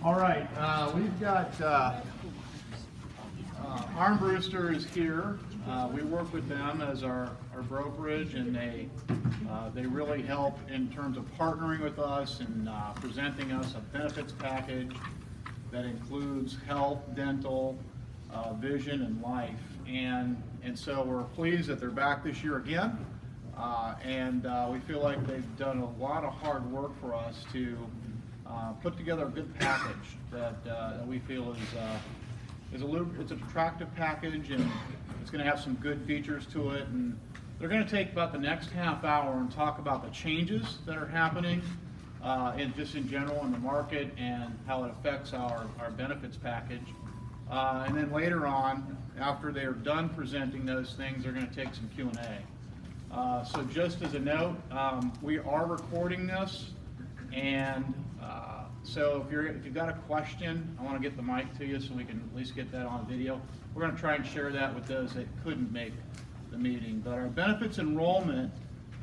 All right, we've got Armbruster is here. We work with them as our brokerage, and they really help in terms of partnering with us and presenting us a benefits package that includes health, dental, vision, and life. And so we're pleased that they're back this year again. We feel like they've done a lot of hard work for us to put together a good package that we feel is it's an attractive package, and it's going to have some good features to it. And they're going to take about the next half hour and talk about the changes that are happening just in general in the market and how it affects our benefits package. And then later on, after they're done presenting those things, they're going to take some Q&A. So just as a note, we are recording this, and so if you've got a question, I want to get the mic to you so we can at least get that on video. We're going to try and share that with those that couldn't make the meeting. But our benefits enrollment,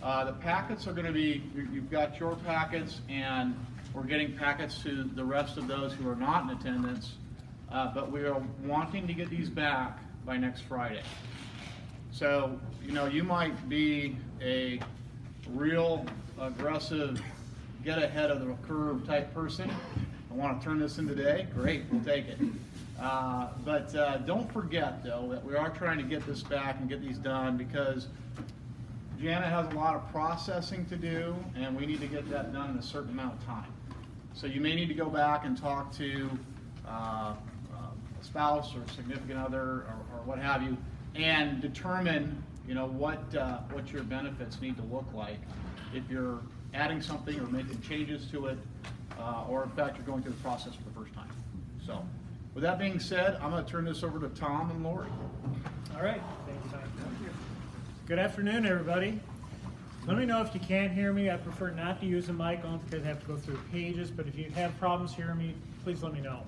the packets are going to be, you've got your packets, and we're getting packets to the rest of those who are not in attendance. But we are wanting to get these back by next Friday. So, you might be a real aggressive, get ahead of the curve type person. I want to turn this in today. Great, we'll take it. But don't forget, though, that we are trying to get this back and get these done, because Jana has a lot of processing to do, and we need to get that done in a certain amount of time. So you may need to go back and talk to a spouse or significant other or what have you, and determine what your benefits need to look like if you're adding something or making changes to it, or in fact you're going through the process for the first time. So with that being said, I'm going to turn this over to Tom and Lori. All right, thank you, Tom. Good afternoon, everybody. Let me know if you can't hear me. I prefer not to use a mic only because I have to go through pages, but if you have problems hearing me, please let me know.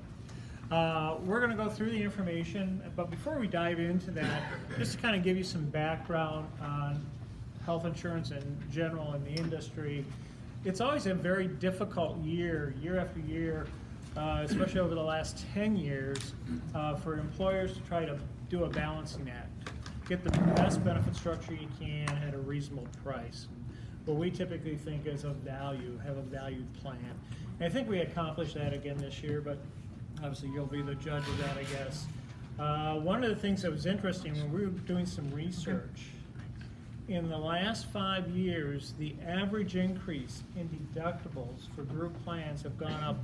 We're going to go through the information, but before we dive into that, just to kind of give you some background on health insurance in general in the industry. It's always a very difficult year after year, especially over the last 10 years, for employers to try to do a balancing act. Get the best benefit structure you can at a reasonable price. What we typically think is of value, have a valued plan. And I think we accomplished that again this year, but obviously you'll be the judge of that, I guess. One of the things that was interesting when we were doing some research, in the last 5 years, the average increase in deductibles for group plans have gone up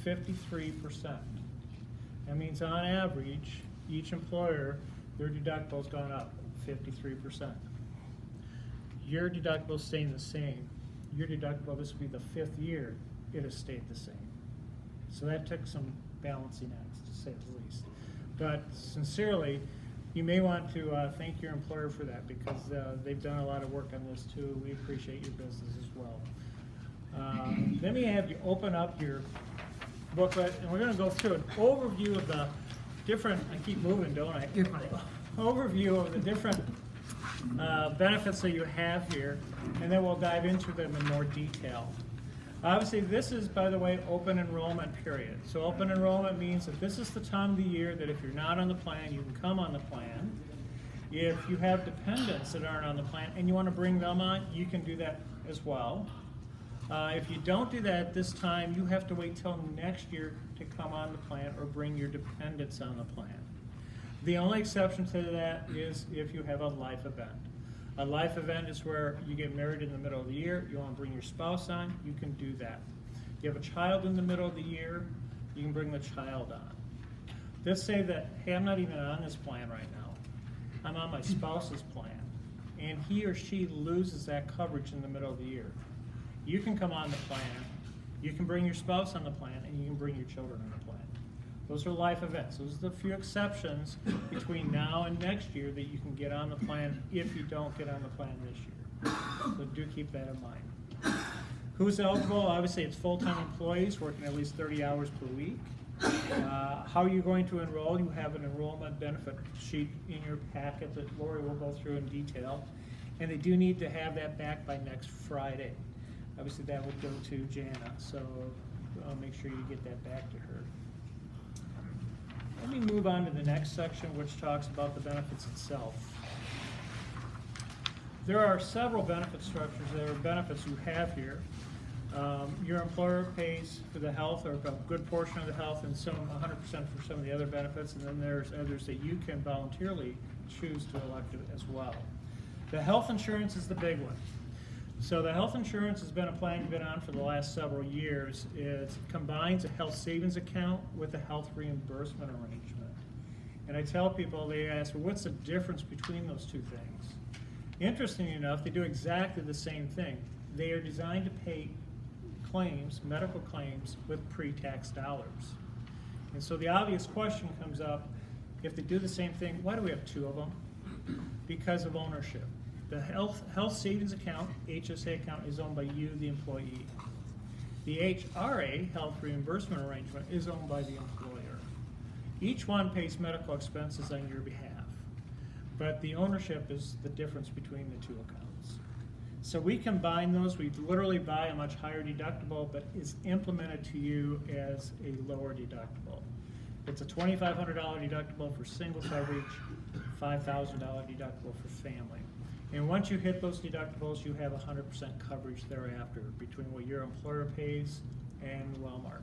53%. That means on average, each employer, their deductible has gone up 53%. Your deductible is staying the same. Your deductible, this will be the 5th year, it has stayed the same. So that took some balancing acts, to say the least. But sincerely, you may want to thank your employer for that, because they've done a lot of work on this too. We appreciate your business as well. Let me have you open up your booklet, and we're going to go through an overview of the different, I keep moving, don't I? Overview of the different benefits that you have here, and then we'll dive into them in more detail. Obviously, this is, by the way, open enrollment period. So open enrollment means that this is the time of the year that if you're not on the plan, you can come on the plan. If you have dependents that aren't on the plan and you want to bring them on, you can do that as well. If you don't do that at this time, you have to wait till next year to come on the plan or bring your dependents on the plan. The only exception to that is if you have a life event. A life event is where you get married in the middle of the year, you want to bring your spouse on, you can do that. You have a child in the middle of the year, you can bring the child on. Let's say that, hey, I'm not even on this plan right now. I'm on my spouse's plan, and he or she loses that coverage in the middle of the year. You can come on the plan, you can bring your spouse on the plan, and you can bring your children on the plan. Those are life events. Those are the few exceptions between now and next year that you can get on the plan if you don't get on the plan this year. So do keep that in mind. Who's eligible? Obviously, it's full-time employees working at least 30 hours per week. How are you going to enroll? You have an enrollment benefit sheet in your packet that Lori will go through in detail. And they do need to have that back by next Friday. Obviously, that would go to Jana. So make sure you get that back to her. Let me move on to the next section, which talks about the benefits itself. There are several benefit structures. There are benefits you have here. Your employer pays for the health, or a good portion of the health, and some 100% for some of the other benefits, and then there's others that you can voluntarily choose to elect as well. The health insurance is the big one. So the health insurance has been a plan you've been on for the last several years. It combines a health savings account with a health reimbursement arrangement. And I tell people, they ask, well, what's the difference between those two things? Interestingly enough, they do exactly the same thing. They are designed to pay claims, medical claims, with pre-tax dollars. And so the obvious question comes up, if they do the same thing, why do we have two of them? Because of ownership. The health savings account, HSA account, is owned by you, the employee. The HRA, health reimbursement arrangement, is owned by the employer. Each one pays medical expenses on your behalf, but the ownership is the difference between the two accounts. So we combine those. We literally buy a much higher deductible, but is implemented to you as a lower deductible. It's a $2,500 deductible for single coverage, $5,000 deductible for family. And once you hit those deductibles, you have 100% coverage thereafter between what your employer pays and Wellmark.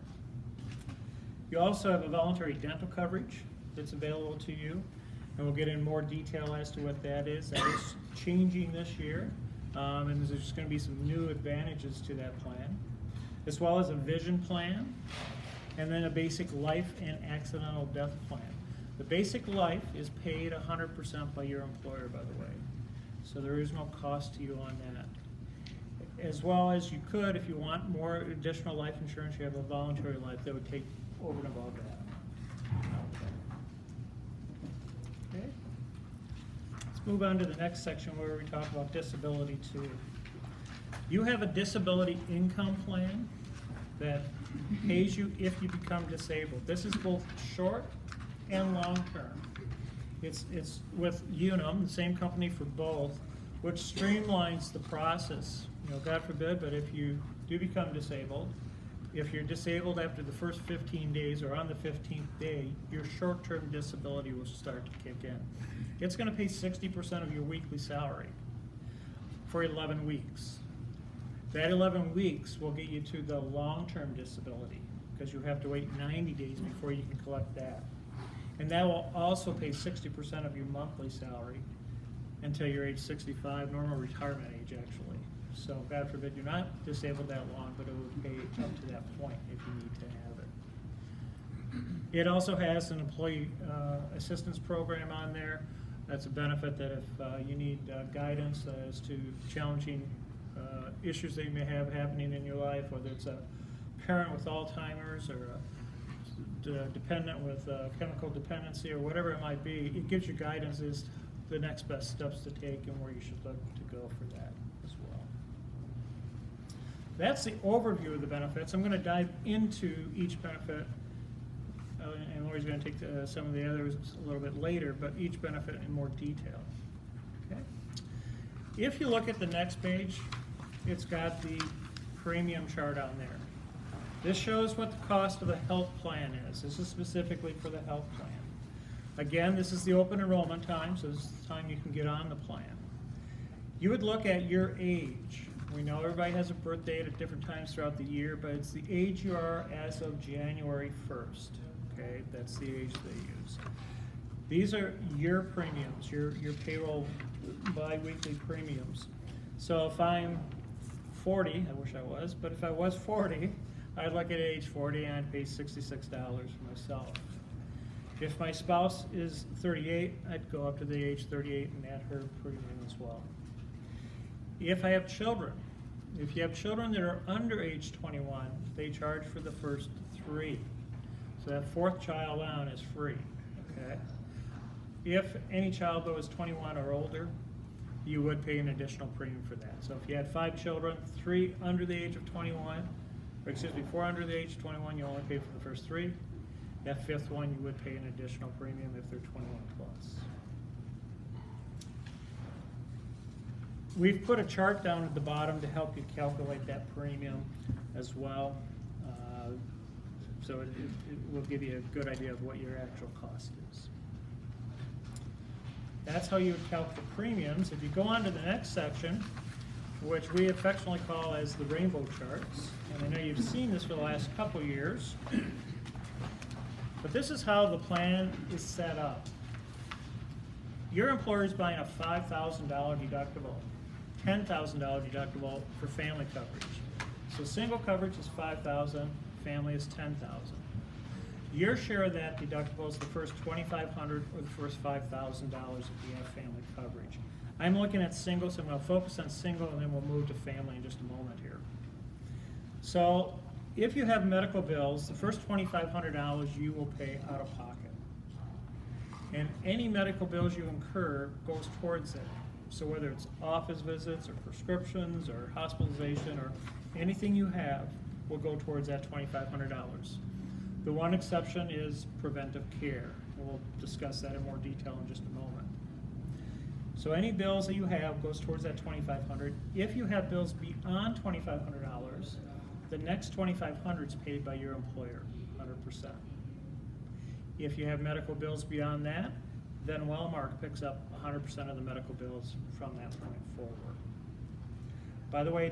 You also have a voluntary dental coverage that's available to you, and we'll get in more detail as to what that is. That is changing this year, and there's just going to be some new advantages to that plan, as well as a vision plan, and then a basic life and accidental death plan. The basic life is paid 100% by your employer, by the way. So there is no cost to you on that. As well as you could, if you want more additional life insurance, you have a voluntary life that would take over and above that. Okay. Let's move on to the next section where we talk about disability too. You have a disability income plan that pays you if you become disabled. This is both short and long term. It's with Unum, the same company for both, which streamlines the process. You know, God forbid, but if you do become disabled, if you're disabled after the first 15 days or on the 15th day, your short-term disability will start to kick in. It's going to pay 60% of your weekly salary for 11 weeks. That 11 weeks will get you to the long-term disability because you have to wait 90 days before you can collect that. And that will also pay 60% of your monthly salary until you're age 65, normal retirement age actually. So God forbid you're not disabled that long, but it will pay up to that point if you need to have it. It also has an employee assistance program on there. That's a benefit that if you need guidance as to challenging issues that you may have happening in your life, whether it's a parent with Alzheimer's or a dependent with chemical dependency or whatever it might be, it gives you guidance as to the next best steps to take and where you should look to go for that as well. That's the overview of the benefits. I'm going to dive into each benefit, and Lori's going to take some of the others a little bit later, but each benefit in more detail. Okay. If you look at the next page, it's got the premium chart on there. This shows what the cost of a health plan is. This is specifically for the health plan. Again, this is the open enrollment time, so this is the time you can get on the plan. You would look at your age. We know everybody has a birth date at different times throughout the year, but it's the age you are as of January 1st. Okay, that's the age they use. These are your premiums, your payroll bi-weekly premiums. So if I'm 40, I wish I was, but if I was 40, I'd look at age 40 and I'd pay $66 for myself. If my spouse is 38, I'd go up to the age 38 and add her premium as well. If I have children, if you have children that are under age 21, they charge for the first 3. So that fourth child on is free. Okay. If any child though is 21 or older, you would pay an additional premium for that. So if you had 5 children, 3 under the age of 21, or excuse me, 4 under the age of 21, you only pay for the first 3. That 5th one, you would pay an additional premium if they're 21 plus. We've put a chart down at the bottom to help you calculate that premium as well. So it will give you a good idea of what your actual cost is. That's how you would calculate the premiums. If you go on to the next section, which we affectionately call as the rainbow charts, and I know you've seen this for the last couple of years, but this is how the plan is set up. Your employer is buying a $5,000 deductible, $10,000 deductible for family coverage. So single coverage is $5,000, family is $10,000. Your share of that deductible is the first $2,500 or the first $5,000 if you have family coverage. I'm looking at single, so I'm going to focus on single, and then we'll move to family in just a moment here. So if you have medical bills, the first $2,500 you will pay out of pocket. And any medical bills you incur goes towards it. So whether it's office visits or prescriptions or hospitalization or anything you have will go towards that $2,500. The one exception is preventive care, and we'll discuss that in more detail in just a moment. So any bills that you have goes towards that $2,500. If you have bills beyond $2,500, the next $2,500 is paid by your employer, 100%. If you have medical bills beyond that, then Wellmark picks up 100% of the medical bills from that point forward. By the way,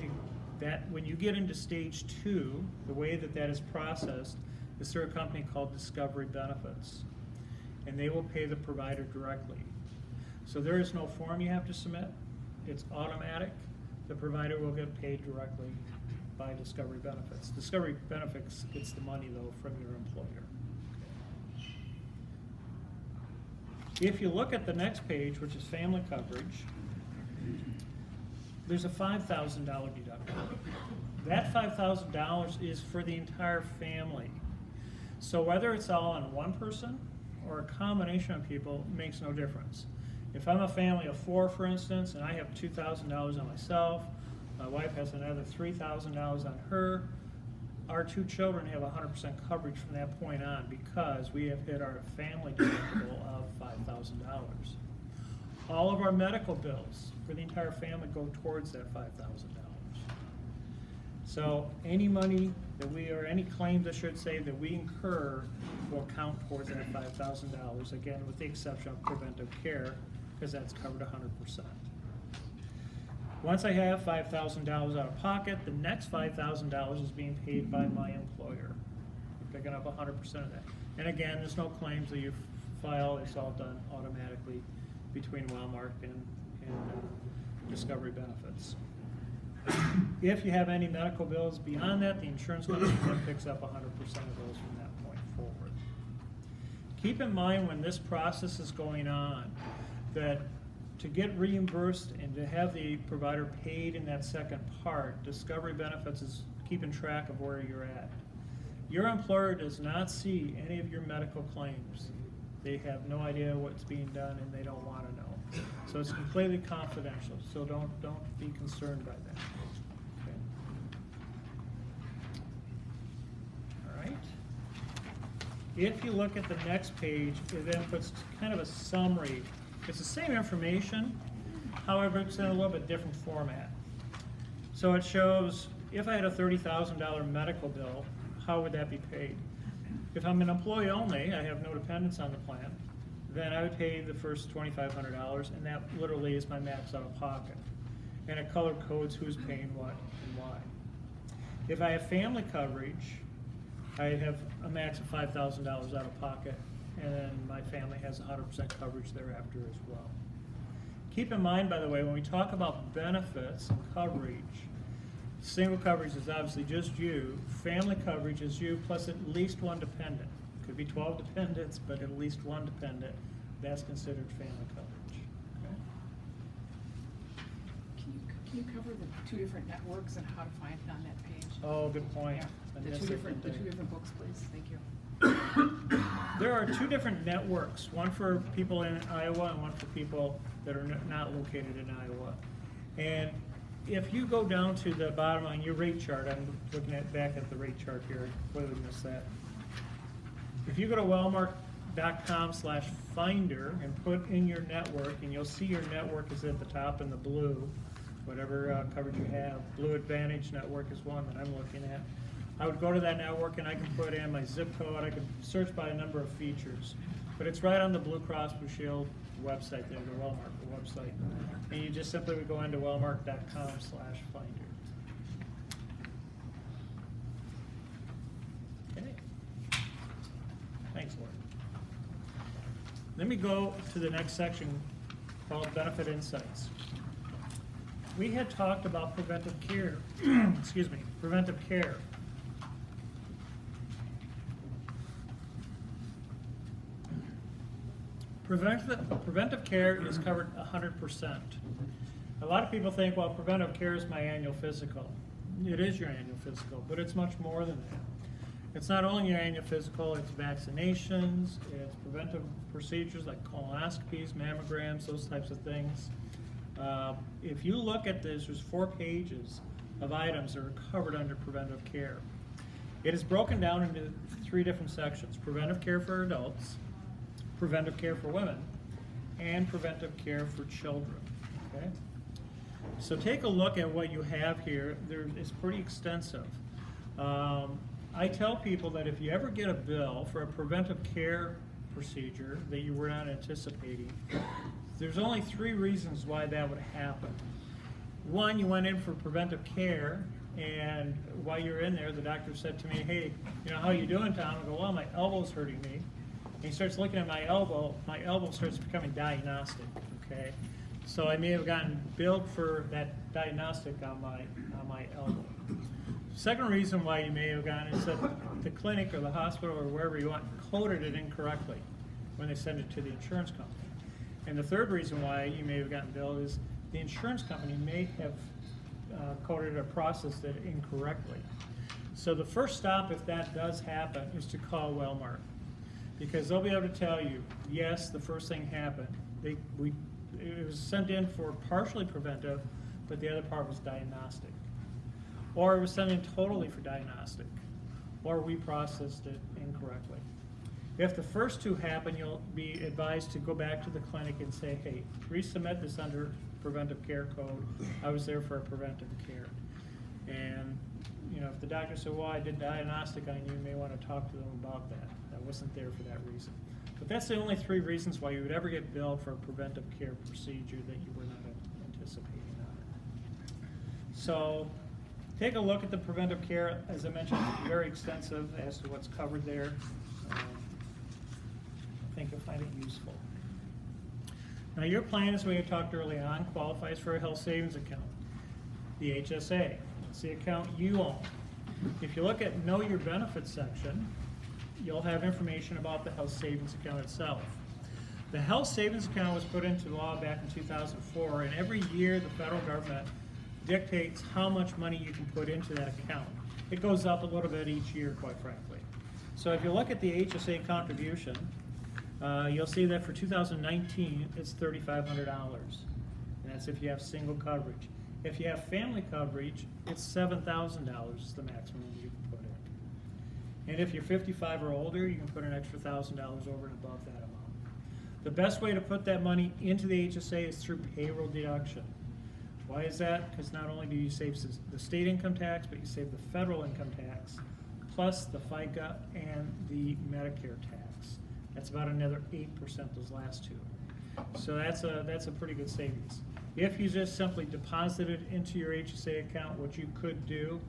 when you get into stage 2, the way that is processed is through a company called Discovery Benefits, and they will pay the provider directly. So there is no form you have to submit. It's automatic. The provider will get paid directly by Discovery Benefits. Discovery Benefits gets the money, though, from your employer. If you look at the next page, which is family coverage, there's a $5,000 deductible. That $5,000 is for the entire family. So whether it's all on one person or a combination of people makes no difference. If I'm a family of 4, for instance, and I have $2,000 on myself, my wife has another $3,000 on her, our 2 children have 100% coverage from that point on because we have hit our family deductible of $5,000. All of our medical bills for the entire family go towards that $5,000. So any money that or any claims, I should say, that we incur will count towards that $5,000, again, with the exception of preventive care, because that's covered 100%. Once I have $5,000 out of pocket, the next $5,000 is being paid by my employer. We're picking up 100% of that. And again, there's no claims that you file. It's all done automatically between Wellmark and Discovery Benefits. If you have any medical bills beyond that, the insurance company then picks up 100% of those from that point forward. Keep in mind when this process is going on that to get reimbursed and to have the provider paid in that second part, Discovery Benefits is keeping track of where you're at. Your employer does not see any of your medical claims. They have no idea what's being done and they don't want to know. So it's completely confidential, so don't be concerned by that. Okay. All right. If you look at the next page, it then puts kind of a summary. It's the same information, however, it's in a little bit different format. So it shows if I had a $30,000 medical bill, how would that be paid? If I'm an employee only, I have no dependents on the plan, then I would pay the first $2,500, and that literally is my max out of pocket. And it color codes who's paying what and why. If I have family coverage, I have a max of $5,000 out of pocket, and then my family has 100% coverage thereafter as well. Keep in mind, by the way, when we talk about benefits and coverage, single coverage is obviously just you. Family coverage is you plus at least one dependent. Could be 12 dependents, but at least one dependent. That's considered family coverage. Okay? Can you cover the 2 different networks and how to find it on that page? Oh, good point. Yeah. I The missed two it, didn't I? different books, please. Thank you. There are 2 different networks, one for people in Iowa and one for people that are not located in Iowa. And if you go down to the bottom on your rate chart, I'm looking back at the rate chart here, whether we missed that. If you go to wellmark.com/finder and put in your network, and you'll see your network is at the top in the blue, whatever coverage you have. Blue Advantage network is one that I'm looking at. I would go to that network and I can put in my zip code, I could search by a number of features. But it's right on the Blue Cross Blue Shield website there, the Wellmark website. And you just simply would go into wellmark.com/finder. Okay. Thanks, Lord. Let me go to the next section called Benefit Insights. We had talked about preventive care, excuse me, preventive care. Preventive care is covered 100%. A lot of people think, well, preventive care is my annual physical. It is your annual physical, but it's much more than that. It's not only your annual physical, it's vaccinations, it's preventive procedures like colonoscopies, mammograms, those types of things. If you look at this, there's 4 pages of items that are covered under preventive care. It is broken down into 3 different sections: preventive care for adults, preventive care for women, and preventive care for children. Okay? So take a look at what you have here. It's pretty extensive. I tell people that if you ever get a bill for a preventive care procedure that you were not anticipating, there's only 3 reasons why that would happen. 1, you went in for preventive care, and while you're in there, the doctor said to me, hey, you know, how you doing, Tom? I go, well, my elbow's hurting me. And he starts looking at my elbow starts becoming diagnostic, okay? So I may have gotten billed for that diagnostic on my elbow. Second reason why you may have gotten is that the clinic or the hospital or wherever you want coded it incorrectly when they send it to the insurance company. And the third reason why you may have gotten billed is the insurance company may have coded or processed it incorrectly. So the first stop, if that does happen, is to call Wellmark, because they'll be able to tell you, yes, the first thing happened. It was sent in for partially preventive, but the other part was diagnostic. Or it was sent in totally for diagnostic, or we processed it incorrectly. If the first 2 happen, you'll be advised to go back to the clinic and say, hey, resubmit this under preventive care code. I was there for a preventive care. And you know, if the doctor said, well, I did diagnostic on you, you may want to talk to them about that. I wasn't there for that reason. But that's the only 3 reasons why you would ever get billed for a preventive care procedure that you were not anticipating on it. So take a look at the preventive care. As I mentioned, it's very extensive as to what's covered there. I think you'll find it useful. Now, your plan, as we had talked early on, qualifies for a health savings account, the HSA. It's the account you own. If you look at Know Your Benefits section, you'll have information about the health savings account itself. The health savings account was put into law back in 2004, and every year the federal government dictates how much money you can put into that account. It goes up a little bit each year, quite frankly. So if you look at the HSA contribution, you'll see that for 2019, it's $3,500. And that's if you have single coverage. If you have family coverage, it's $7,000 is the maximum you can put in. And if you're 55 or older, you can put an extra $1,000 over and above that amount. The best way to put that money into the HSA is through payroll deduction. Why is that? Because not only do you save the state income tax, but you save the federal income tax, plus the FICA and the Medicare tax. That's about another 8%, those last 2. So that's a pretty good savings. If you just simply deposited into your HSA account, what you could do,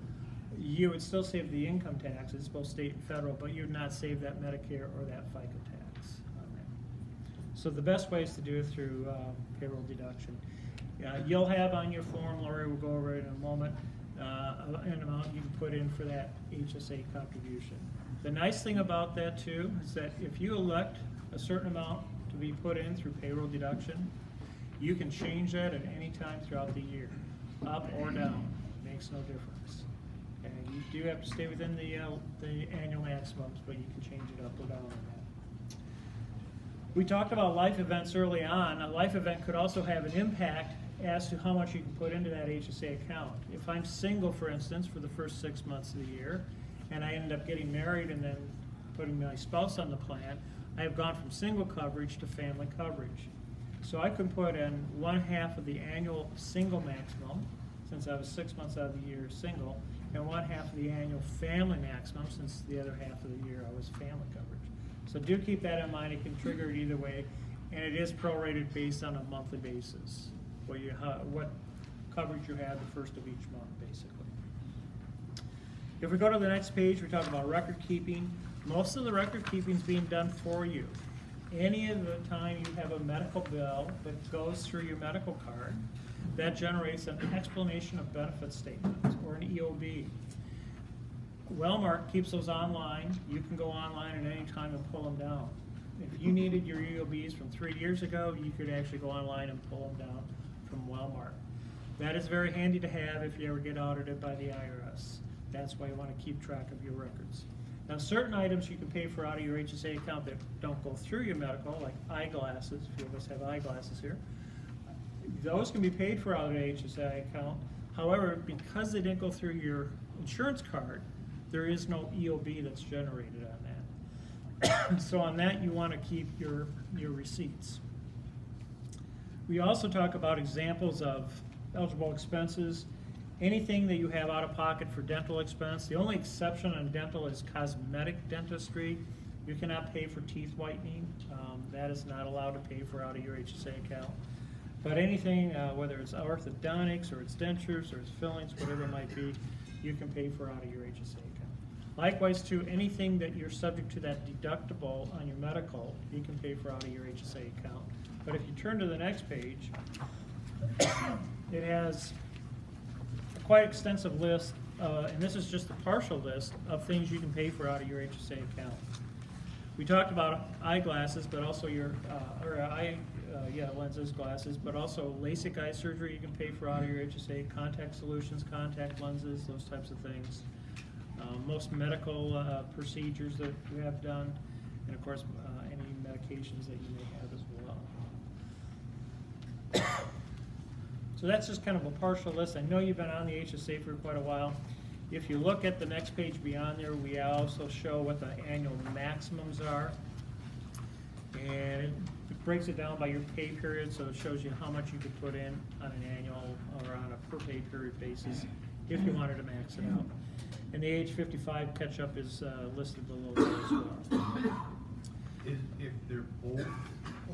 you would still save the income taxes, both state and federal, but you would not save that Medicare or that FICA tax on that. So the best way is to do it through payroll deduction. You'll have on your form, Lori will go over it in a moment, an amount you can put in for that HSA contribution. The nice thing about that too is that if you elect a certain amount to be put in through payroll deduction, you can change that at any time throughout the year, up or down. It makes no difference. And you do have to stay within the annual maximums, but you can change it up or down on that. We talked about life events early on. A life event could also have an impact as to how much you can put into that HSA account. If I'm single, for instance, for the first 6 months of the year, and I end up getting married and then putting my spouse on the plan, I have gone from single coverage to family coverage. So I can put in 1/2 of the annual single maximum, since I was 6 months out of the year single, and one half of the annual family maximum, since the other half of the year I was family coverage. So do keep that in mind. It can trigger it either way, and it is prorated based on a monthly basis, what coverage you have the first of each month, basically. If we go to the next page, we talk about record keeping. Most of the record keeping is being done for you. Any of the time you have a medical bill that goes through your medical card, that generates an explanation of benefit statement, or an EOB. Wellmark keeps those online. You can go online at any time and pull them down. If you needed your EOBs from 3 years ago, you could actually go online and pull them down from Wellmark. That is very handy to have if you ever get audited by the IRS. That's why you want to keep track of your records. Now, certain items you can pay for out of your HSA account that don't go through your medical, like eyeglasses. A few of us have eyeglasses here. Those can be paid for out of the HSA account. However, because they didn't go through your insurance card, there is no EOB that's generated on that. So on that, you want to keep your receipts. We also talk about examples of eligible expenses. Anything that you have out of pocket for dental expense. The only exception on dental is cosmetic dentistry. You cannot pay for teeth whitening. That is not allowed to pay for out of your HSA account. But anything, whether it's orthodontics or it's dentures or it's fillings, whatever it might be, you can pay for out of your HSA account. Likewise, too, anything that you're subject to that deductible on your medical, you can pay for out of your HSA account. But if you turn to the next page, it has a quite extensive list, and this is just a partial list of things you can pay for out of your HSA account. We talked about eyeglasses, but also your lenses, glasses, but also LASIK eye surgery you can pay for out of your HSA, contact solutions, contact lenses, those types of things. Most medical procedures that you have done, and of course any medications that you may have as well. So that's just kind of a partial list. I know you've been on the HSA for quite a while. If you look at the next page beyond there, we also show what the annual maximums are. And it breaks it down by your pay period, so it shows you how much you could put in on an annual or on a per pay period basis if you wanted to max it out. And the age 55 catch-up is listed below there as well. If they're both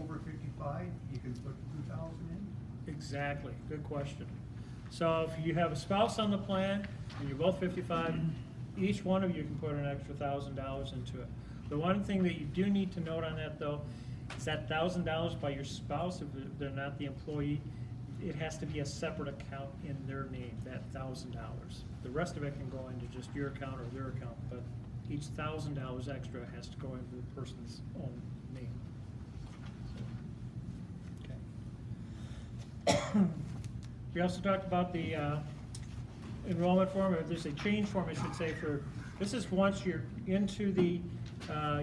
over 55, you can put 2,000 in? Exactly, good question. So if you have a spouse on the plan and you're both 55, each one of you can put an extra $1,000 into it. The one thing that you do need to note on that, though, is that $1,000 by your spouse, if they're not the employee, it has to be a separate account in their name, that $1,000. The rest of it can go into just your account or their account, but each $1,000 extra has to go into the person's own name. Okay. We also talked about the enrollment form, or there's a change form, I should say, for, this is once you're into the,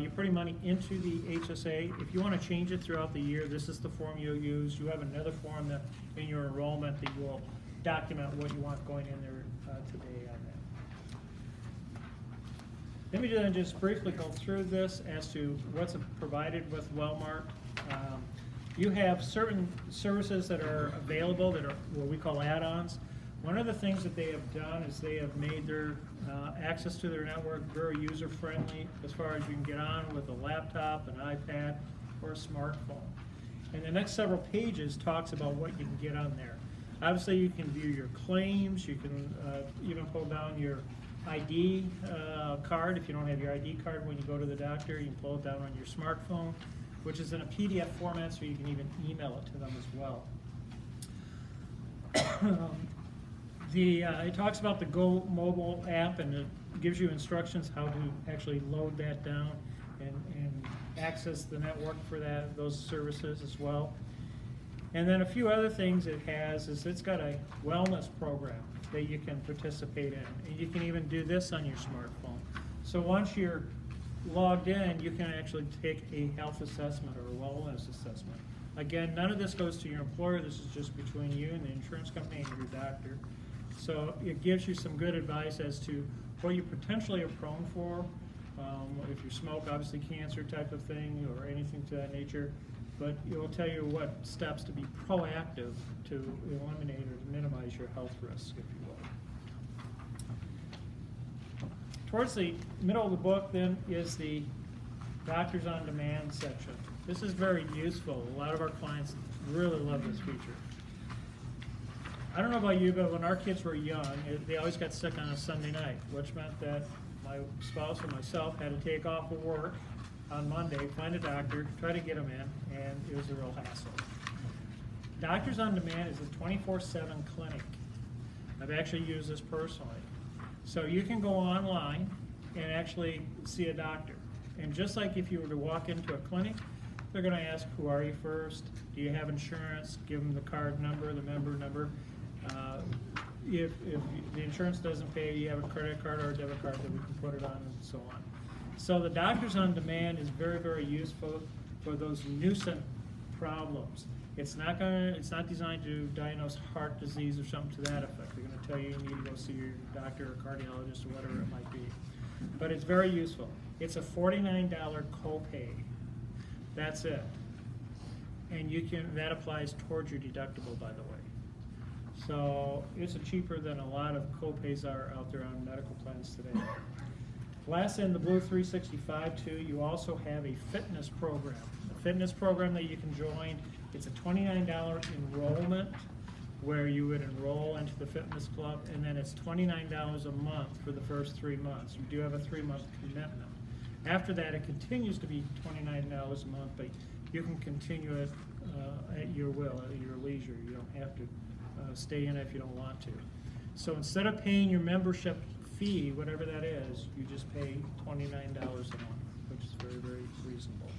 you're putting money into the HSA. If you want to change it throughout the year, this is the form you'll use. You have another form that in your enrollment that you will document what you want going in there today on that. Let me then just briefly go through this as to what's provided with Wellmark. You have certain services that are available that are what we call add-ons. One of the things that they have done is they have made their access to their network very user-friendly as far as you can get on with a laptop, an iPad, or a smartphone. And the next several pages talks about what you can get on there. Obviously, you can view your claims. You can even pull down your ID card. If you don't have your ID card when you go to the doctor, you can pull it down on your smartphone, which is in a PDF format, so you can even email it to them as well. It talks about the Go mobile app, and it gives you instructions how to actually load that down and access the network for those services as well. And then a few other things it has is it's got a wellness program that you can participate in, and you can even do this on your smartphone. So once you're logged in, you can actually take a health assessment or a wellness assessment. Again, none of this goes to your employer. This is just between you and the insurance company and your doctor. So it gives you some good advice as to what you potentially are prone for. If you smoke, obviously cancer type of thing or anything to that nature. But it will tell you what steps to be proactive to eliminate or to minimize your health risk, if you will. towards the middle of the book then is the Doctors on Demand section. This is very useful. A lot of our clients really love this feature. I don't know about you, but when our kids were young, they always got sick on a Sunday night, which meant that my spouse or myself had to take off of work on Monday, find a doctor, try to get them in, and it was a real hassle. Doctors on Demand is a 24/7 clinic. I've actually used this personally. So you can go online and actually see a doctor. And just like if you were to walk into a clinic, they're going to ask, who are you first? Do you have insurance? Give them the card number, the member number. If the insurance doesn't pay, you have a credit card or a debit card that we can put it on, and so on. So the Doctors on Demand is very, very useful for those nuisance problems. It's not designed to diagnose heart disease or something to that effect. They're going to tell you you need to go see your doctor or cardiologist or whatever it might be. But it's very useful. It's a $49 copay. That's it. And that applies towards your deductible, by the way. So it's cheaper than a lot of copays are out there on medical plans today. Last, in the Blue 365 too, you also have a fitness program. A fitness program that you can join. It's a $29 enrollment where you would enroll into the fitness club, and then it's $29 a month for the first 3 months. You do have a 3-month commitment. After that, it continues to be $29 a month, but you can continue it at your will, at your leisure. You don't have to stay in it if you don't want to. So instead of paying your membership fee, whatever that is, you just pay $29 a month, which is very, very reasonable.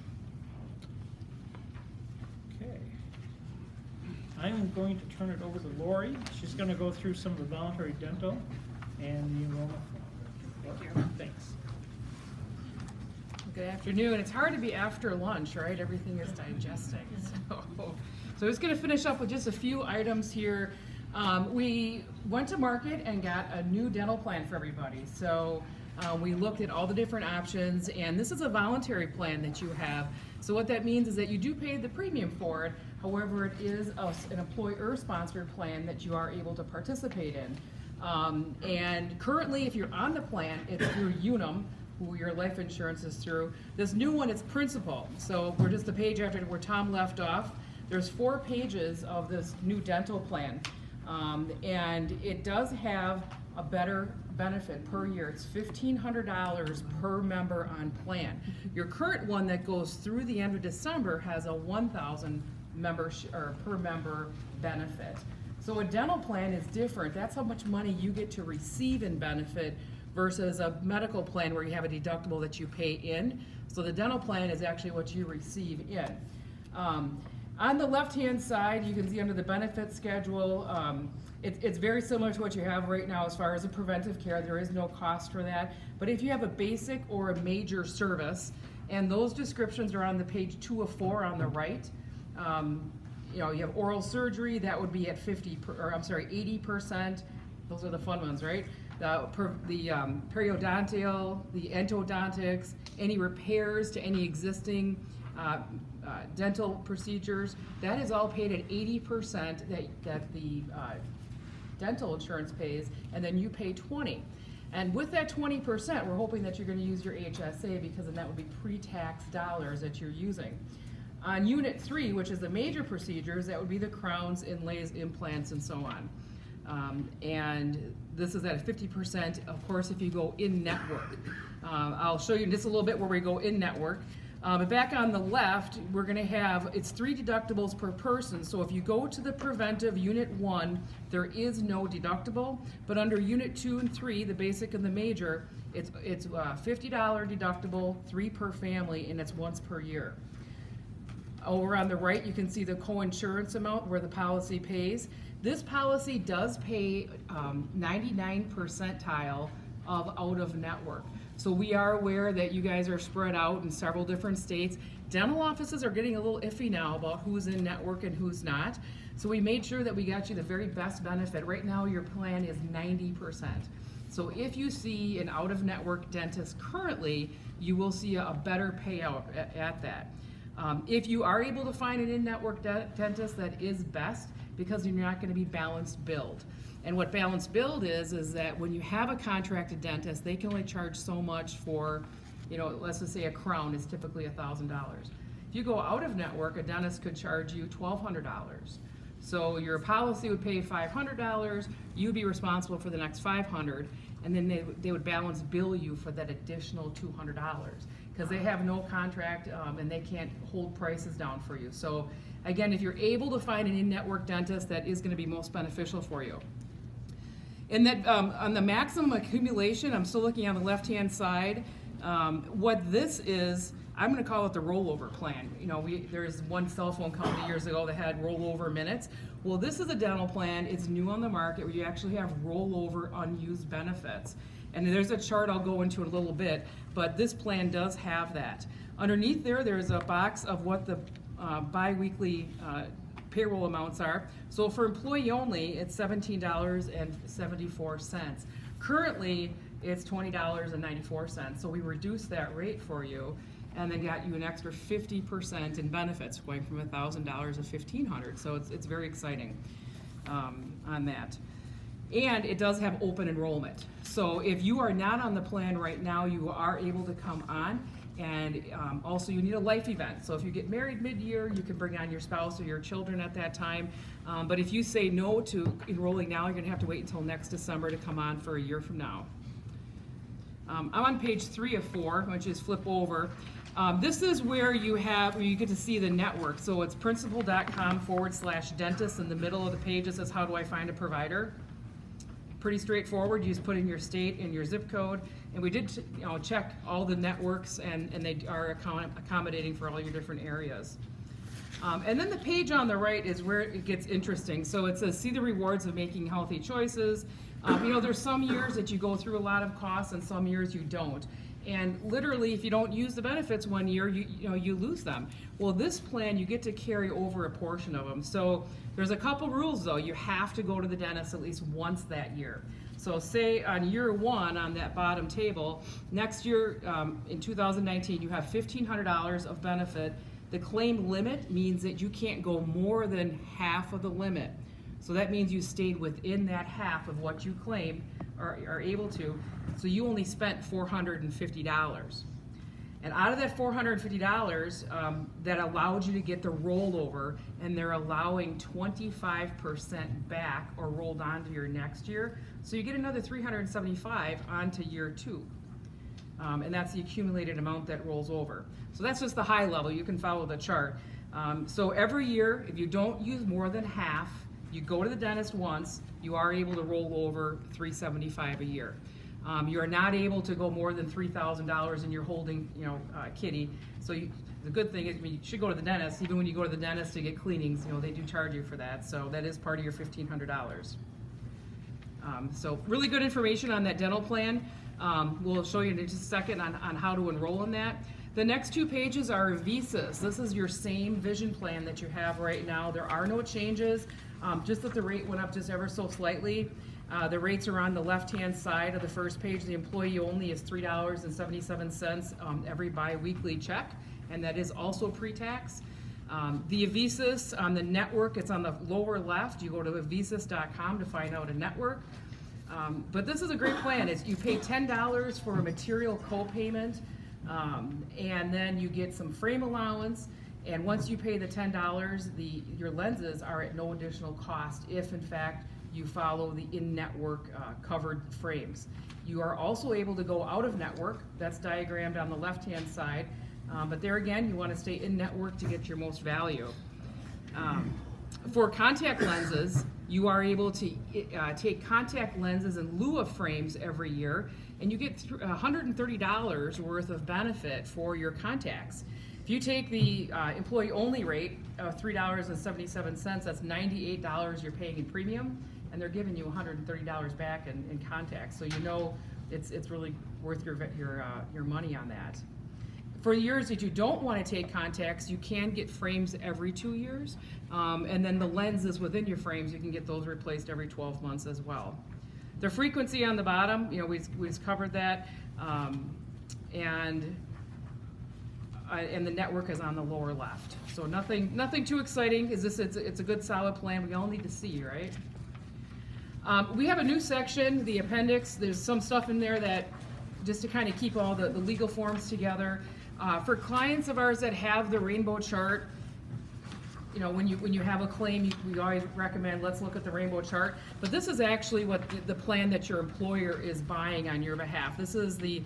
Okay. I'm going to turn it over to Lori. She's going to go through some of the voluntary dental and the enrollment form. Thank you. Thanks. Good afternoon. It's hard to be after lunch, right? Everything is digesting. So I was going to finish up with just a few items here. We went to market and got a new dental plan for everybody. So we looked at all the different options, and this is a voluntary plan that you have. So what that means is that you do pay the premium for it. However, it is an employer-sponsored plan that you are able to participate in. And currently, if you're on the plan, it's through Unum, who your life insurance is through. This new one is Principal. So we're just the page after where Tom left off. There's 4 pages of this new dental plan. And it does have a better benefit per year. It's $1,500 per member on plan. Your current one that goes through the end of December has a $1,000 per member benefit. So a dental plan is different. That's how much money you get to receive in benefit versus a medical plan where you have a deductible that you pay in. So the dental plan is actually what you receive in. On the left-hand side, you can see under the benefit schedule, it's very similar to what you have right now as far as a preventive care. There is no cost for that. But if you have a basic or a major service, and those descriptions are on the page 2 of 4 on the right, you have oral surgery, that would be at 80%. Those are the fun ones, right? The periodontal, the endodontics, any repairs to any existing dental procedures, that is all paid at 80% that the dental insurance pays, and then you pay 20%. And with that 20%, we're hoping that you're going to use your HSA, because then that would be pre-tax dollars that you're using. On Unit 3, which is the major procedures, that would be the crowns, inlays, implants, and so on. And this is at 50%, of course, if you go in-network. I'll show you just a little bit where we go in-network. But back on the left, we're going to have, it's 3 deductibles per person. So if you go to the preventive Unit 1, there is no deductible. But under Unit 2 and 3, the basic and the major, it's $50 deductible, 3 per family, and it's once per year. Over on the right, you can see the co-insurance amount where the policy pays. This policy does pay 99 percentile of out-of-network. So we are aware that you guys are spread out in several different states. Dental offices are getting a little iffy now about who's in network and who's not. So we made sure that we got you the very best benefit. Right now your plan is 90%. So if you see an out-of-network dentist currently, you will see a better payout at that. If you are able to find an in-network dentist, that is best, because you're not going to be balanced billed. And what balance billed is that when you have a contracted dentist, they can only charge so much for, you know, let's just say a crown is typically $1,000. If you go out of network, a dentist could charge you $1,200. So your policy would pay $500, you'd be responsible for the next $500, and then they would balance bill you for that additional $200, because they have no contract and they can't hold prices down for you. So again, if you're able to find an in-network dentist, that is going to be most beneficial for you. And that on the maximum accumulation, I'm still looking on the left-hand side. What this is, I'm going to call it the rollover plan. You know, there's one cell phone company years ago that had rollover minutes. Well, this is a dental plan. It's new on the market where you actually have rollover unused benefits. And there's a chart I'll go into in a little bit, but this plan does have that. Underneath there's a box of what the biweekly payroll amounts are. So for employee only, it's $17.74. Currently, it's $20.94. So we reduced that rate for you, and then got you an extra 50% in benefits, going from $1,000 to $1,500. So it's very exciting on that. And it does have open enrollment. So if you are not on the plan right now, you are able to come on. And also you need a life event. So if you get married mid-year, you can bring on your spouse or your children at that time. But if you say no to enrolling now, you're gonna have to wait until next December to come on for a year from now. I'm on page 3 of 4, which is flip over. This is where you get to see the network. So it's principal.com/dentist. In the middle of the page, it says, how do I find a provider? Pretty straightforward. You just put in your state and your zip code. And we did check all the networks, and they are accommodating for all your different areas. And then the page on the right is where it gets interesting. So it says, see the rewards of making healthy choices. There's some years that you go through a lot of costs and some years you don't. And literally, if you don't use the benefits one year, you lose them. Well, this plan, you get to carry over a portion of them. So there's a couple rules, though. You have to go to the dentist at least once that year. So say on year 1 on that bottom table, next year in 2019, you have $1,500 of benefit. The claim limit means that you can't go more than half of the limit. So that means you stayed within that half of what you claimed or are able to. So you only spent $450. And out of that $450, that allowed you to get the rollover, and they're allowing 25% back or rolled onto your next year. So you get another $375 onto year 2. And that's the accumulated amount that rolls over. So that's just the high level. You can follow the chart. So every year, if you don't use more than half, you go to the dentist once, you are able to roll over $375 a year. You are not able to go more than $3,000 and you're holding, kitty. So the good thing is, you should go to the dentist. Even when you go to the dentist to get cleanings, they do charge you for that. So that is part of your $1,500. So really good information on that dental plan. We'll show you in just a second on how to enroll in that. The next 2 pages are visas. This is your same vision plan that you have right now. There are no changes, just that the rate went up just ever so slightly. The rates are on the left-hand side of the first page. The employee only is $3.77 every bi-weekly check, and that is also pre-tax. The Avisis on the network, it's on the lower left. You go to avisis.com to find out a network. But this is a great plan. You pay $10 for a material co-payment, and then you get some frame allowance. And once you pay the $10, your lenses are at no additional cost if, in fact, you follow the in-network covered frames. You are also able to go out of network. That's diagrammed on the left-hand side. But there again, you want to stay in-network to get your most value. For contact lenses, you are able to take contact lenses in lieu of frames every year, and you get $130 worth of benefit for your contacts. If you take the employee-only rate of $3.77, that's $98 you're paying in premium, and they're giving you $130 back in contacts. So it's really worth your money on that. For years that you don't want to take contacts, you can get frames every 2 years, and then the lenses within your frames, you can get those replaced every 12 months as well. The frequency on the bottom, we've covered that, and the network is on the lower left. So nothing too exciting. It's a good solid plan we all need to see, right? We have a new section, the appendix. There's some stuff in there that, just to kind of keep all the legal forms together. For clients of ours that have the rainbow chart, you know, when you have a claim, we always recommend, let's look at the rainbow chart. But this is actually what the plan that your employer is buying on your behalf. This is the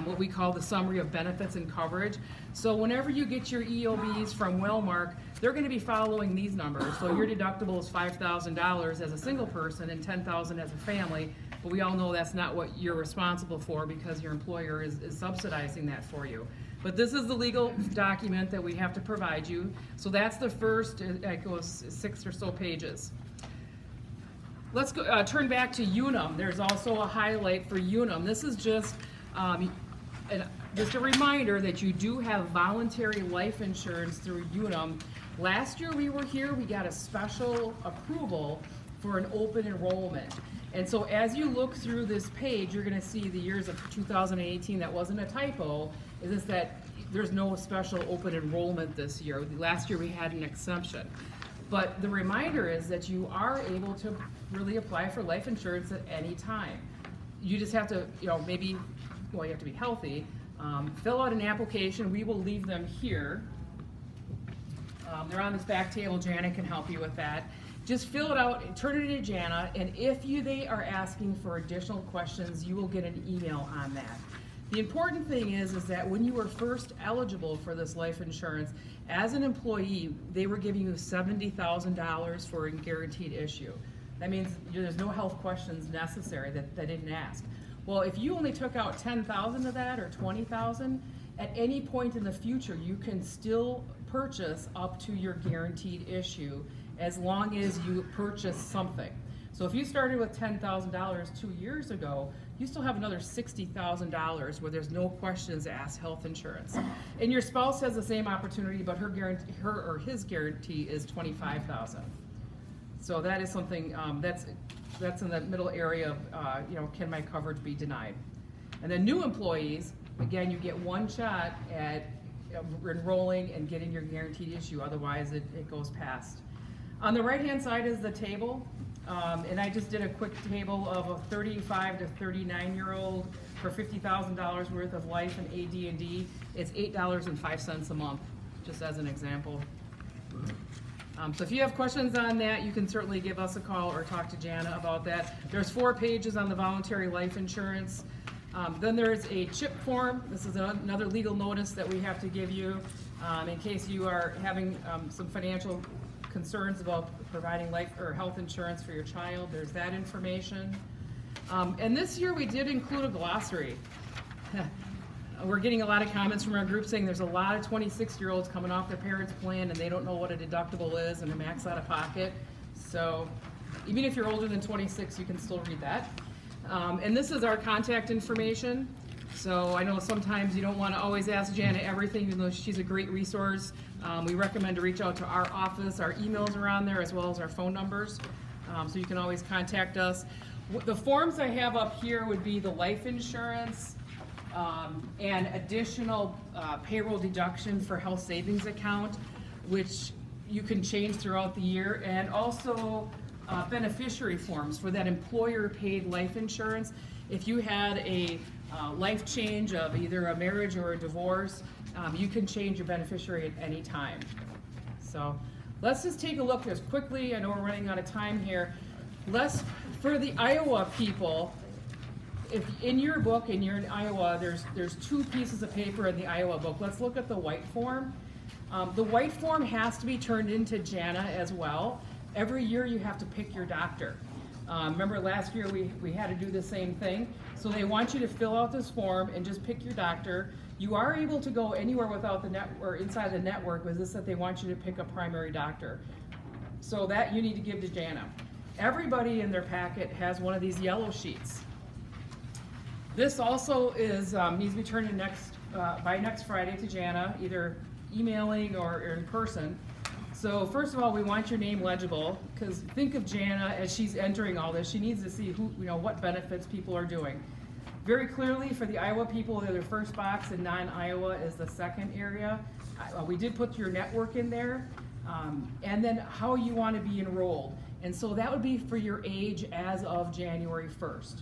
what we call the summary of benefits and coverage. So whenever you get your EOBs from Wellmark, they're going to be following these numbers. So your deductible is $5,000 as a single person and $10,000 as a family. But we all know that's not what you're responsible for because your employer is subsidizing that for you. But this is the legal document that we have to provide you. So that's the first, it goes 6 or so pages. Let's go, turn back to Unum. There's also a highlight for Unum. This is just a reminder that you do have voluntary life insurance through Unum. Last year we were here, we got a special approval for an open enrollment. And so as you look through this page, you're gonna see the years of 2018, that wasn't a typo, is that there's no special open enrollment this year. Last year we had an exemption. But the reminder is that you are able to really apply for life insurance at any time. You just have to, you know, maybe, well, you have to be healthy. Fill out an application. We will leave them here. They're on this back table. Jana can help you with that. Just fill it out, turn it into Jana, and if they are asking for additional questions, you will get an email on that. The important thing is that when you were first eligible for this life insurance, as an employee, they were giving you $70,000 for a guaranteed issue. That means there's no health questions necessary that they didn't ask. Well, if you only took out $10,000 of that or $20,000, at any point in the future, you can still purchase up to your guaranteed issue as long as you purchase something. So if you started with $10,000 2 years ago, you still have another $60,000 where there's no questions asked health insurance. And your spouse has the same opportunity, but her or his guarantee is $25,000. So that is something that's in the middle area of, can my coverage be denied? And then new employees, again, you get one shot at enrolling and getting your guaranteed issue, otherwise it goes past. On the right-hand side is the table, and I just did a quick table of a 35 to 39-year-old for $50,000 worth of life and AD&D. It's $8.05 a month, just as an example. So if you have questions on that, you can certainly give us a call or talk to Jana about that. There's 4 pages on the voluntary life insurance. Then there's a CHIP form. This is another legal notice that we have to give you in case you are having some financial concerns about providing life or health insurance for your child. There's that information. And this year we did include a glossary. We're getting a lot of comments from our group saying there's a lot of 26-year-olds coming off their parents' plan and they don't know what a deductible is and a max out of pocket. So even if you're older than 26, you can still read that. And this is our contact information. So I know sometimes you don't want to always ask Jana everything, even though she's a great resource. We recommend to reach out to our office. Our emails are on there as well as our phone numbers. So you can always contact us. The forms I have up here would be the life insurance and additional payroll deduction for health savings account, which you can change throughout the year, and also beneficiary forms for that employer-paid life insurance. If you had a life change of either a marriage or a divorce, you can change your beneficiary at any time. So let's just take a look just quickly. I know we're running out of time here. For the Iowa people, if in your book and you're in Iowa, there's 2 pieces of paper in the Iowa book. Let's look at the white form. The white form has to be turned into Jana as well. Every year you have to pick your doctor. Remember last year we had to do the same thing. So they want you to fill out this form and just pick your doctor. You are able to go anywhere without the net or inside the network, but this that they want you to pick a primary doctor. So that you need to give to Jana. Everybody in their packet has one of these yellow sheets. This also is needs to be turned in by next Friday to Jana, either emailing or in person. So first of all, we want your name legible, because think of Jana as she's entering all this. She needs to see what benefits people are doing. Very clearly for the Iowa people, they're the first box, and non-Iowa is the second area. We did put your network in there, and then how you want to be enrolled. And so that would be for your age as of January 1st.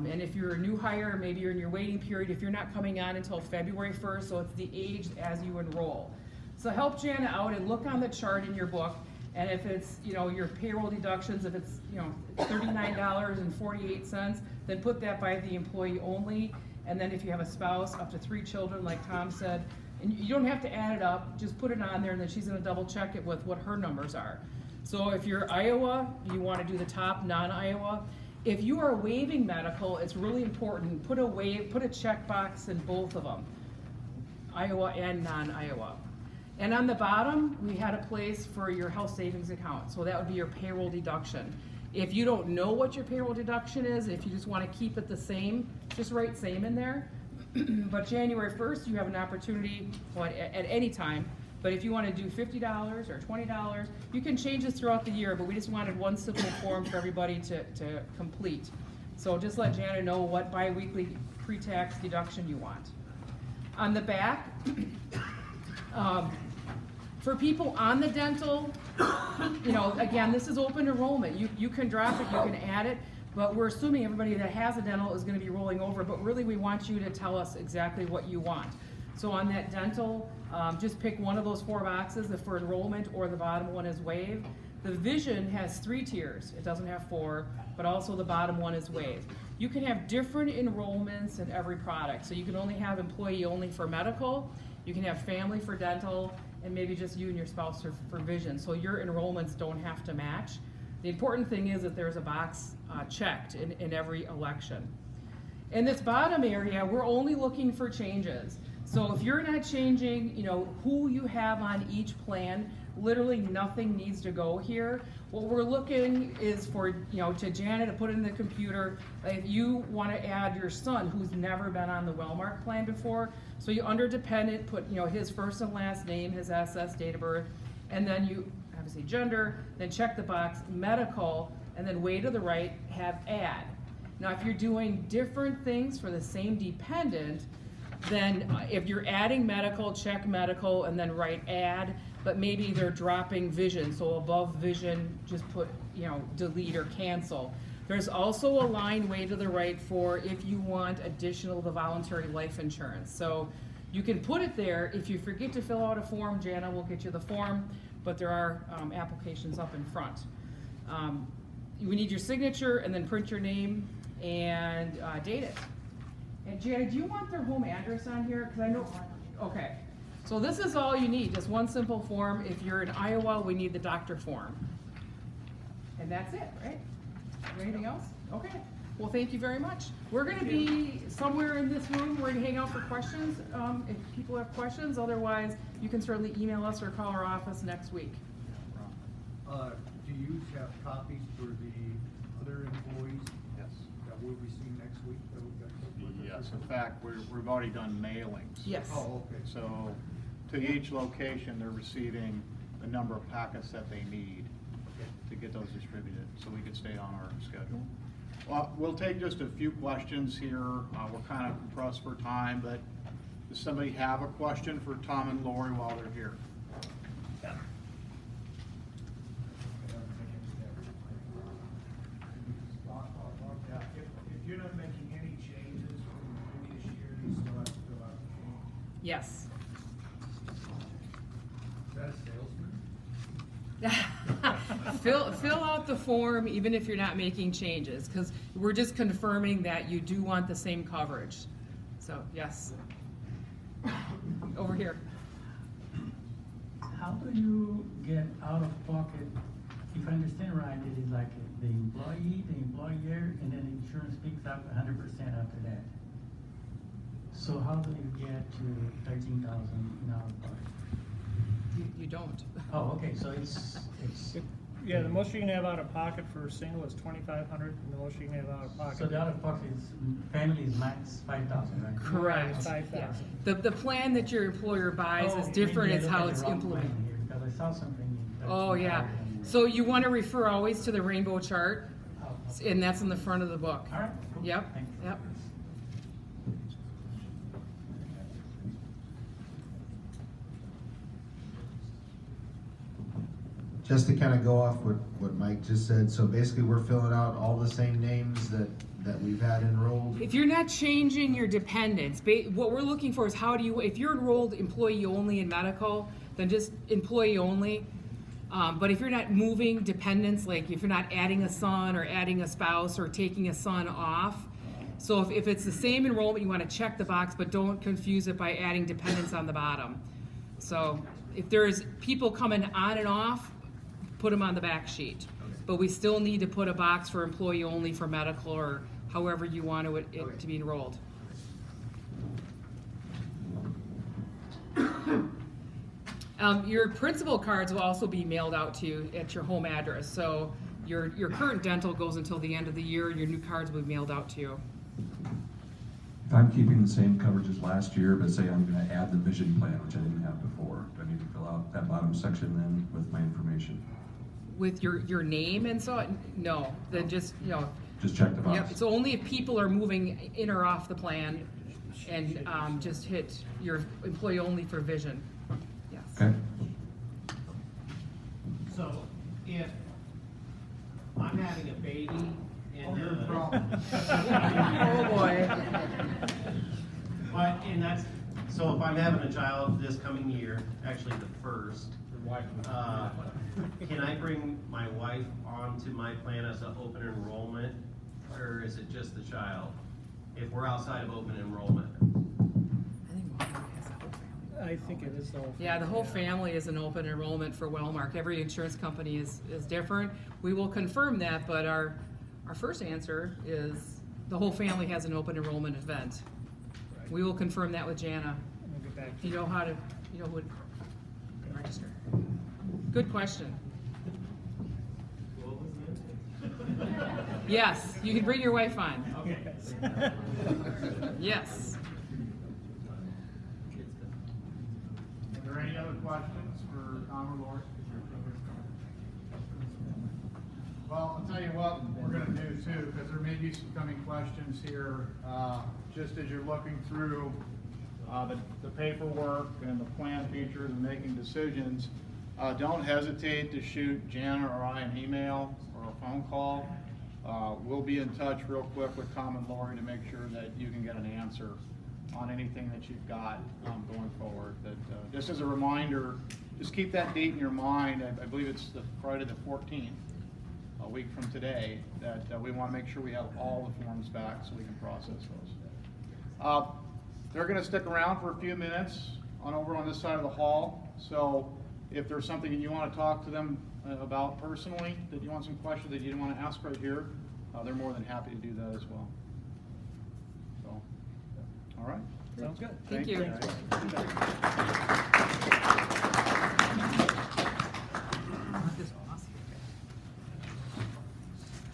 And if you're a new hire, maybe you're in your waiting period, if you're not coming on until February 1st, so it's the age as you enroll. So help Jana out and look on the chart in your book, and if it's, your payroll deductions, if it's, $39.48, then put that by the employee only. And then if you have a spouse, up to 3 children, like Tom said, and you don't have to add it up, just put it on there, and then she's gonna double check it with what her numbers are. So if you're Iowa, you wanna do the top non-Iowa. If you are waiving medical, it's really important, put a checkbox in both of them, Iowa and non-Iowa. And on the bottom, we had a place for your health savings account, so that would be your payroll deduction. If you don't know what your payroll deduction is, if you just wanna keep it the same, just write same in there. But January 1st, you have an opportunity, well, at any time, but if you wanna do $50 or $20, you can change this throughout the year, but we just wanted one simple form for everybody to complete. So just let Jana know what biweekly pre-tax deduction you want. On the back, for people on the dental, again, this is open enrollment. You can drop it, you can add it, but we're assuming everybody that has a dental is gonna be rolling over, but really we want you to tell us exactly what you want. So on that dental, just pick one of those 4 boxes, if for enrollment or the bottom one is waived. The vision has 3 tiers, it doesn't have 4, but also the bottom one is waived. You can have different enrollments in every product, so you can only have employee only for medical, you can have family for dental, and maybe just you and your spouse for vision, so your enrollments don't have to match. The important thing is that there's a box checked in every election. In this bottom area, we're only looking for changes. So if you're not changing, who you have on each plan, literally nothing needs to go here. What we're looking is for, to Janet to put in the computer, if you want to add your son who's never been on the Wellmark plan before, so you under dependent, put, his first and last name, his SS, date of birth, and then you obviously gender, then check the box medical, and then way to the right, have add. Now if you're doing different things for the same dependent, then if you're adding medical, check medical, and then write add, but maybe they're dropping vision, so above vision, just put, delete or cancel. There's also a line way to the right for if you want additional the voluntary life insurance. So you can put it there. If you forget to fill out a form, Jana will get you the form, but there are applications up in front. We need your signature and then print your name and date it. And Jana, do you want their home address on here? Because I know, okay. So this is all you need, just one simple form. If you're in Iowa, we need the doctor form. And that's it, right? Anything else? Okay. Well, thank you very much. We're gonna be somewhere in this room. We're gonna hang out for questions, if people have questions. Otherwise, you can certainly email us or call our office next week. Do you have copies for the other employees? Yes. That we'll receive next week? That we've got to put with us? Yes, in fact, we've already done mailings. Yes. Oh, okay. So to each location, they're receiving the number of packets that they need to get those distributed, so we could stay on our schedule. Well, we'll take just a few questions here. We're kind of compressed for time, but does somebody have a question for Tom and Lori while they're here? If you're not making any changes from the previous year, you still have to fill out the Yes. form. Is that a salesman? Fill out the form even if you're not making changes, because we're just confirming that you do want the same coverage. So, yes. Over here. How do you get out of pocket? If I understand right, it is like the employer, and then insurance picks up 100% after that. So how do you get to 13,000 in out of pocket? You don't. Oh, okay, so it's. Yeah, the most you can have out of pocket for a single is 2,500, and the most you can have out of pocket. So the out of pocket is, family is max 5,000, right? Correct. It's 5,000. The plan that your employer buys is different, it's how it's implemented. Because I saw something. in Oh, yeah. 13,000. So you want to refer always to the rainbow chart, Oh, okay. and that's in the front of the book. All right. Cool. Yep, Thank you. yep. Just to kind of go off what Mike just said, so basically we're filling out all the same names that we've had enrolled. If you're not changing your dependents, what we're looking for is how do you, if you're enrolled employee only in medical, then just employee only. But if you're not moving dependents, like if you're not adding a son or adding a spouse or taking a son off, so if it's the same enrollment, you want to check the box, but don't confuse it by adding dependents on the bottom. So if there's people coming on and off, put them on the back sheet. But we still need to put a box for employee only for medical or however you want it to be enrolled. Your principal cards will also be mailed out to you at your home address. So your current dental goes until the end of the year. Your new cards will be mailed out to you. If I'm keeping the same coverage as last year, but say I'm gonna add the vision plan, which I didn't have before, do I need to fill out that bottom section then with my information? With your name and so on? No, then just, Just check the box? yep, it's only if people are moving in or off the plan and just hit your employee only for vision. Yes. Okay, So if I'm having a baby and You're in problem. Oh, boy. But, and that's, so if I'm having a child this coming year, actually the first, can I bring my wife onto my plan as an open enrollment, or is it just the child? If we're outside of open enrollment? I think it is the whole. Yeah, the whole family is an open enrollment for Wellmark. Every insurance company is different. We will confirm that, but our first answer is the whole family has an open enrollment event. We will confirm that with Jana. We'll get back to You know how to, who to register. Good question. Yes, you can bring your wife on. you. Yes. Are there any other questions for Tom or Lori? Well, I'll tell you what we're gonna do too, because there may be some coming questions here, just as you're looking through the paperwork and the plan features and making decisions. Don't hesitate to shoot Jana or I an email or a phone call. We'll be in touch real quick with Tom and Lori to make sure that you can get an answer on anything that you've got going forward. That just as a reminder, just keep that date in your mind. I believe it's Friday the 14th, a week from today, that we want to make sure we have all the forms back so we can process those. They're going to stick around for a few minutes over on this side of the hall. So if there's something that you want to talk to them about personally, that you want some questions that you didn't want to ask right here, they're more than happy to do that as well. So, all right. Sounds good. Thank you. guys.